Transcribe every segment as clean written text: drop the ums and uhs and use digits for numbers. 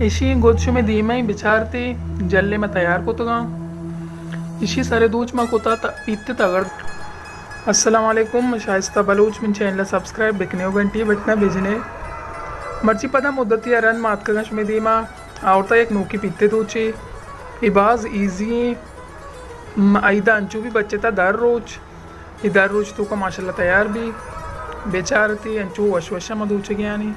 इशी गोदशुमे धीमई बिचारते जल्ले में तैयार को तगा इशी सारे दूच मा कोता पीते तगड़। अस्सलाम वालेकुम, शाइस्ता बलूच मिन चैनल सब्सक्राइब बिकने हो घंटी बटना भेजने मर्ची पदा मुद्दती रन मात कगश में धीमा आवता एक नोकी पीते दूची इबाज ईजी आईदा अंचू भी बच्चे था दर रोज तो का माशाल्लाह तैयार भी बेचारती अंचू वशवशा मधुचे ज्ञानी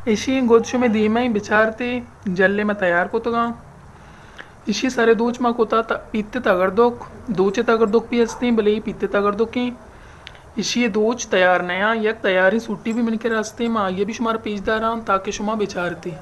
इशी गोदशुमे धीमई बिचारते जल्ले में तैयार को तगा इशी सारे दूच मा कोता पीते तगड़दोक दूचे तगड़दोक भी हंसती भले ही पीते तगड़दोक की इशी ये दूच तैयार नया यक तैयारी सूटी भी मिलकर रास्ते माँ ये भी शुमार पेजदार ताकि शुमा बिचारती।